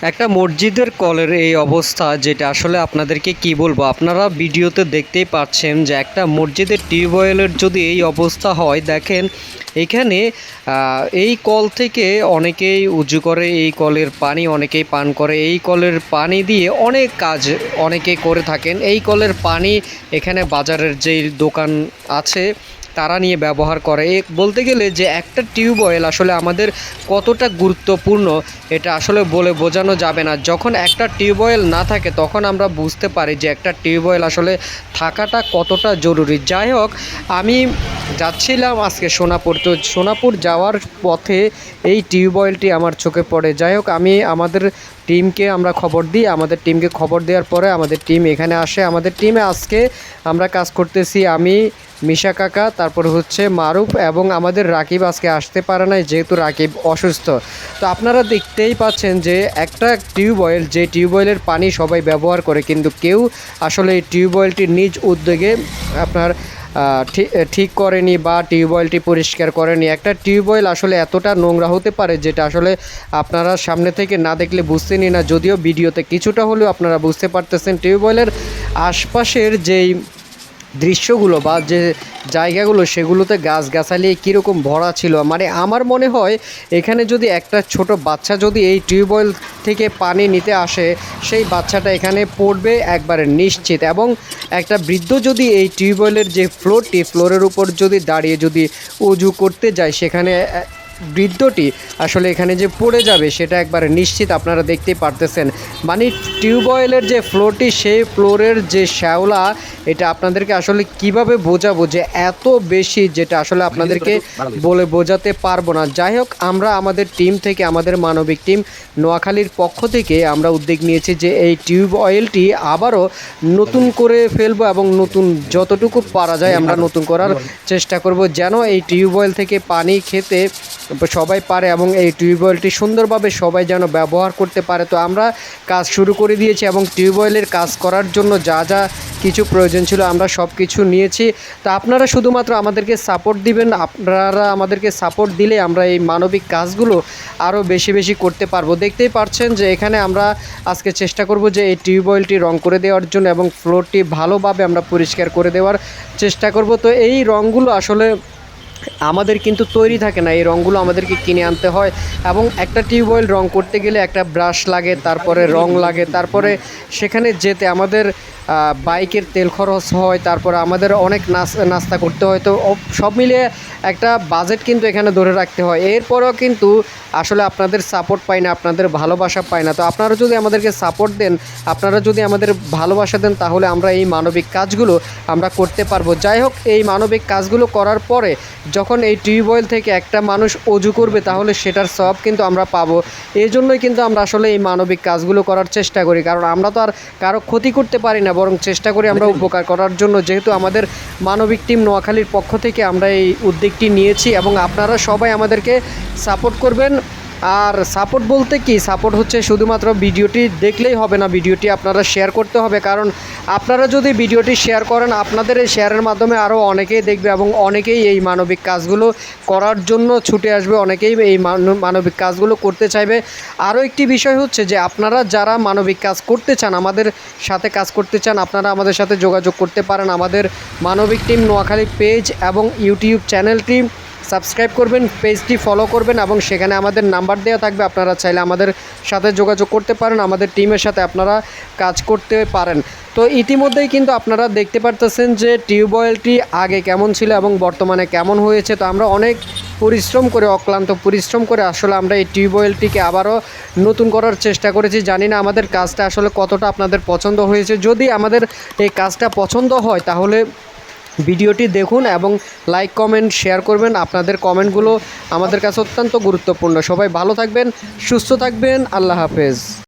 একটা মসজিদের কলের এই অবস্থা, যেটা আসলে আপনাদেরকে কি বলবো, আপনারা ভিডিওতে দেখতেই পাচ্ছেন যে একটা মসজিদের টিউবওয়েলের যদি এই অবস্থা হয়, দেখেন এখানে এই কল থেকে অনেকেই উজু করে, এই কলের পানি অনেকেই পান করে, এই কলের পানি দিয়ে অনেক কাজ অনেকেই করে থাকেন। এই কলের পানি এখানে বাজারের যেই দোকান আছে তারা নিয়ে ব্যবহার করে। বলতে গেলে যে একটা টিউবওয়েল আসলে আমাদের কতটা গুরুত্বপূর্ণ এটা আসলে বলে বোঝানো যাবে না। যখন একটা টিউবওয়েল না থাকে তখন আমরা বুঝতে পারি যে একটা টিউবওয়েল আসলে থাকাটা কতটা জরুরি। যাই হোক, আমি যাচ্ছিলাম আজকে সোনাপুর, তো সোনাপুর যাওয়ার পথে এই টিউবওয়েলটি আমার চোখে পড়ে। যাই হোক, আমি আমাদের টিমকে আমরা খবর দিই, আমাদের টিমকে খবর দেওয়ার পরে আমাদের টিম এখানে আসে। আমাদের টিমে আজকে আমরা কাজ করতেছি আমি, মিশা কাকা, তারপর হচ্ছে মারুফ এবং আমাদের রাকিব আজকে আসতে পারে নাই যেহেতু রাকিব অসুস্থ। তো আপনারা দেখতেই পাচ্ছেন যে একটা টিউবওয়েল, যে টিউবওয়েলের পানি সবাই ব্যবহার করে, কিন্তু কেউ আসলে এই টিউবওয়েলটি নিজ উদ্যোগে আপনার ঠিক করেনি বা টিউবওয়েলটি পরিষ্কার করেনি। একটা টিউবওয়েল আসলে এতটা নোংরা হতে পারে যেটা আসলে আপনারা সামনে থেকে না দেখলে বুঝতেনই না, যদিও ভিডিওতে কিছুটা হলেও আপনারা বুঝতে পারতেছেন। টিউবওয়েলের আশপাশের যেই দৃশ্যগুলো বা যে জায়গাগুলো, সেগুলোতে গাছগাছালি কীরকম ভরা ছিল, মানে আমার মনে হয় এখানে যদি একটা ছোট বাচ্চা যদি এই টিউবওয়েল থেকে পানি নিতে আসে, সেই বাচ্চাটা এখানে পড়বে একবারে নিশ্চিত। এবং একটা বৃদ্ধ যদি এই টিউবওয়েলের যে ফ্লোরের উপর যদি দাঁড়িয়ে যদি উজু করতে যায়, সেখানে বৃদ্ধটি আসলে এখানে যে পড়ে যাবে সেটা একবারে নিশ্চিত। আপনারা দেখতেই পারতেছেন, মানে টিউবওয়েলের যে ফ্লোরটি, সেই ফ্লোরের যে শ্যাওলা, এটা আপনাদেরকে আসলে কিভাবে বোঝাবো যে এত বেশি, যেটা আসলে আপনাদেরকে বলে বোঝাতে পারবো না। যাই হোক, আমরা আমাদের টিম থেকে, আমাদের মানবিক টিম নোয়াখালীর পক্ষ থেকে আমরা উদ্যোগ নিয়েছি যে এই টিউবওয়েলটি আবারও নতুন করে ফেলবো এবং নতুন যতটুকু পারা যায় আমরা নতুন করার চেষ্টা করব, যেন এই টিউবওয়েল থেকে পানি খেতে সবাই পারে এবং এই টিউবওয়েলটি সুন্দরভাবে সবাই যেন ব্যবহার করতে পারে। তো আমরা কাজ শুরু করে দিয়েছি এবং টিউবওয়েলের কাজ করার জন্য যা যা কিছু প্রয়োজন ছিল আমরা সব কিছু নিয়েছি। তা আপনারা শুধুমাত্র আমাদেরকে সাপোর্ট দিবেন, আপনারা আমাদেরকে সাপোর্ট দিলে আমরা এই মানবিক কাজগুলো আরও বেশি বেশি করতে পারবো। দেখতেই পাচ্ছেন যে এখানে আমরা আজকে চেষ্টা করব যে এই টিউবওয়েলটি রং করে দেওয়ার জন্য এবং ফ্লোরটি ভালোভাবে আমরা পরিষ্কার করে দেওয়ার চেষ্টা করব। তো এই রঙগুলো আসলে আমাদের কিন্তু তৈরি থাকে না, এই রঙগুলো আমাদেরকে কিনে আনতে হয় এবং একটা টিউবওয়েল রং করতে গেলে একটা ব্রাশ লাগে, তারপরে রং লাগে, তারপরে সেখানে যেতে আমাদের বাইকের তেল খরচ হয়, তারপরে আমাদের অনেক নাস্তা করতে হয়। তো সব মিলিয়ে একটা বাজেট কিন্তু এখানে ধরে রাখতে হয়। এরপরেও কিন্তু আসলে আপনাদের সাপোর্ট পাই না, আপনাদের ভালোবাসা পাই না। তো আপনারা যদি আমাদেরকে সাপোর্ট দেন, আপনারা যদি আমাদের ভালোবাসা দেন, তাহলে আমরা এই মানবিক কাজগুলো আমরা করতে পারবো। যাই হোক, এই মানবিক কাজগুলো করার পরে যখন এই টিউবওয়েল থেকে একটা মানুষ অজু করবে, তাহলে সেটার সব কিন্তু আমরা পাবো। এই জন্যই কিন্তু আমরা আসলে এই মানবিক কাজগুলো করার চেষ্টা করি, কারণ আমরা তো আর কারো ক্ষতি করতে পারি না, বরং চেষ্টা করি আমরা উপকার করার জন্য। যেহেতু আমাদের মানবিক টিম নোয়াখালীর পক্ষ থেকে আমরা এই উদ্যোগটি নিয়েছি এবং আপনারা সবাই আমাদেরকে সাপোর্ট করবেন। আর সাপোর্ট বলতে কি, সাপোর্ট হচ্ছে শুধুমাত্র ভিডিওটি দেখলেই হবে না, ভিডিওটি আপনারা শেয়ার করতে হবে, কারণ আপনারা যদি ভিডিওটি শেয়ার করেন, আপনাদের এই শেয়ারের মাধ্যমে আরও অনেকেই দেখবে এবং অনেকেই এই মানবিক কাজগুলো করার জন্য ছুটে আসবে, অনেকেই এই মানবিক কাজগুলো করতে চাইবে। আরও একটি বিষয় হচ্ছে যে আপনারা যারা মানবিক কাজ করতে চান, আমাদের সাথে কাজ করতে চান, আপনারা আমাদের সাথে যোগাযোগ করতে পারেন। আমাদের মানবিক টিম নোয়াখালী পেজ এবং ইউটিউব চ্যানেলটি সাবস্ক্রাইব করবেন, পেজটি ফলো করবেন এবং সেখানে আমাদের নাম্বার দেওয়া থাকবে, আপনারা চাইলে আমাদের সাথে যোগাযোগ করতে পারেন, আমাদের টিমের সাথে আপনারা কাজ করতে পারেন। তো ইতিমধ্যেই কিন্তু আপনারা দেখতে পারতেছেন যে টিউবওয়েলটি আগে কেমন ছিল এবং বর্তমানে কেমন হয়েছে। তো আমরা অনেক পরিশ্রম করে, অক্লান্ত পরিশ্রম করে আসলে আমরা এই টিউবওয়েলটিকে আবারও নতুন করার চেষ্টা করেছি। জানি না আমাদের কাজটা আসলে কতটা আপনাদের পছন্দ হয়েছে। যদি আমাদের এই কাজটা পছন্দ হয়, তাহলে ভিডিওটি দেখুন এবং লাইক, কমেন্ট, শেয়ার করবেন। আপনাদের কমেন্টগুলো আমাদের কাছে অত্যন্ত গুরুত্বপূর্ণ। সবাই ভালো থাকবেন, সুস্থ থাকবেন, আল্লাহ হাফেজ।